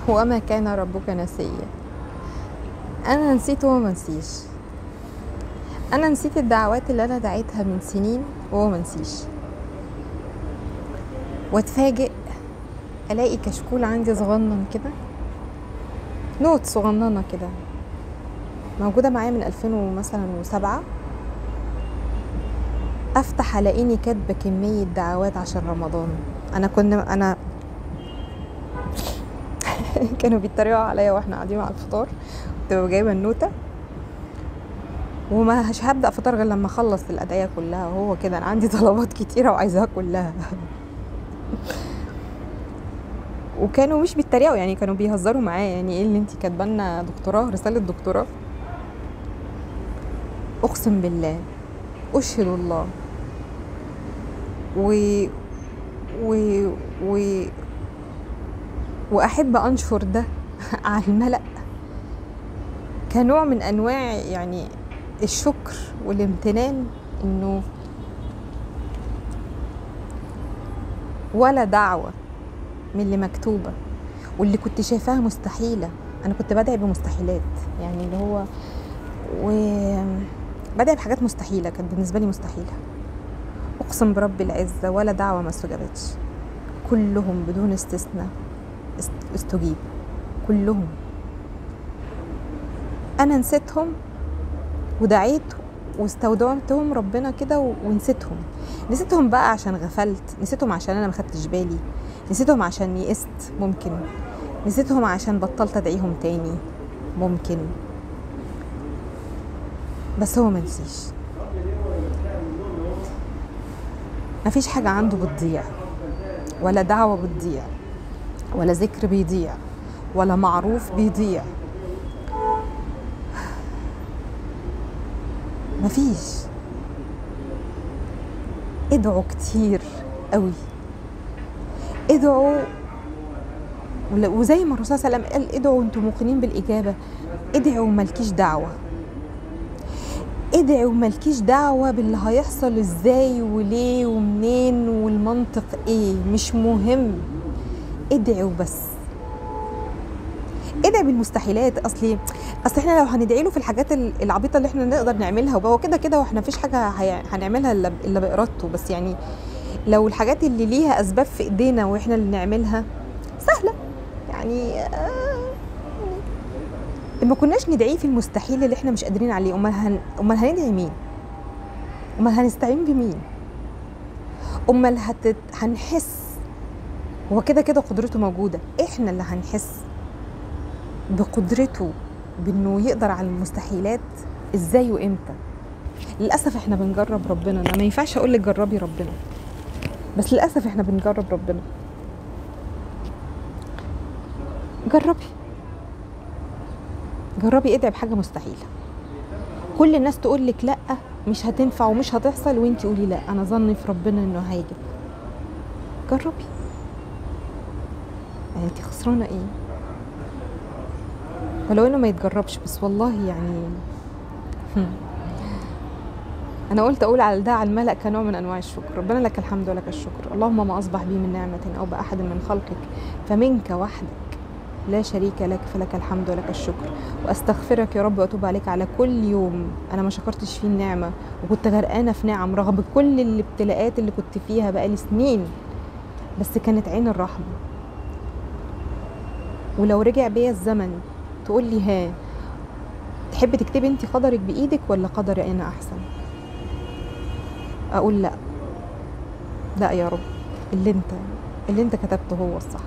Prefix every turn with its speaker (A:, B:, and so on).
A: وما كان ربك نسيا. انا نسيت وهو ما نسيش. انا نسيت الدعوات اللي انا دعيتها من سنين وهو ما نسيش. واتفاجئ الاقي كشكول عندي صغنن كده، نوت صغننه كده موجوده معايا من 2007. افتح الاقيني كاتبه كميه دعوات عشان رمضان. انا كانوا بيتريقوا عليا واحنا قاعدين على الفطار، كنت جايبه النوته وما هبدا فطار غير لما اخلص الادعيه كلها. وهو كده انا عندي طلبات كتيره وعايزاها كلها. وكانوا مش بيتريقوا، يعني كانوا بيهزروا معايا، يعني ايه اللي انتي كاتبه لنا دكتوراه، رساله دكتوراه؟ اقسم بالله اشهد الله و و و واحب انشر ده على الملأ كنوع من انواع يعني الشكر والامتنان، انه ولا دعوة من اللي مكتوبة واللي كنت شايفاها مستحيلة. انا كنت بدعي بمستحيلات، يعني اللي هو بدعي بحاجات مستحيلة، كانت بالنسبة لي مستحيلة. اقسم برب العزة ولا دعوة ما استجابتش، كلهم بدون استثناء استجيب، كلهم. انا نسيتهم ودعيت واستودعتهم ربنا كده نسيتهم بقى عشان غفلت، نسيتهم عشان انا ما خدتش بالي، نسيتهم عشان يئست ممكن، نسيتهم عشان بطلت ادعيهم تاني ممكن، بس هو ما نسيش. مفيش حاجة عنده بتضيع، ولا دعوة بتضيع، ولا ذكر بيضيع، ولا معروف بيضيع، مفيش. ادعوا كتير قوي، ادعوا، وزي ما الرسول صلى الله عليه وسلم قال ادعوا انتم موقنين بالإجابة. ادعوا مالكيش دعوة، ادعوا مالكيش دعوة باللي هيحصل ازاي وليه ومنين والمنطق ايه، مش مهم. ادعوا بس، ادعي بالمستحيلات. اصل احنا لو هندعي له في الحاجات العبيطه اللي احنا نقدر نعملها، وهو كده كده واحنا مفيش حاجه هنعملها الا بارادته، بس يعني لو الحاجات اللي ليها اسباب في ايدينا واحنا اللي نعملها سهله، يعني ما كناش ندعيه في المستحيل اللي احنا مش قادرين عليه. امال هندعي مين؟ امال هنستعين بمين؟ امال هنحس؟ هو كده كده قدرته موجوده، احنا اللي هنحس بقدرته بانه يقدر على المستحيلات ازاي وامتى. للاسف احنا بنجرب ربنا. انا ما ينفعش اقول لك جربي ربنا، بس للاسف احنا بنجرب ربنا. جربي ادعي بحاجه مستحيله. كل الناس تقول لك لا مش هتنفع ومش هتحصل، وانتي قولي لا انا ظني في ربنا انه هيجي. جربي، يعني انتي خسرانه ايه؟ ولو انه ما يتجربش، بس والله يعني انا قلت اقول على ده على الملأ كنوع من انواع الشكر. ربنا لك الحمد ولك الشكر. اللهم ما اصبح بي من نعمة او باحد من خلقك فمنك وحدك لا شريك لك، فلك الحمد ولك الشكر. واستغفرك يا رب واتوب عليك على كل يوم انا ما شكرتش فيه النعمة وكنت غرقانة في نعم، رغم كل الابتلاءات اللي كنت فيها بقالي سنين، بس كانت عين الرحمة. ولو رجع بيا الزمن تقول لي ها تحبي تكتبي انت قدرك بايدك ولا قدري انا احسن؟ اقول لا يا رب، اللي انت كتبته هو الصح.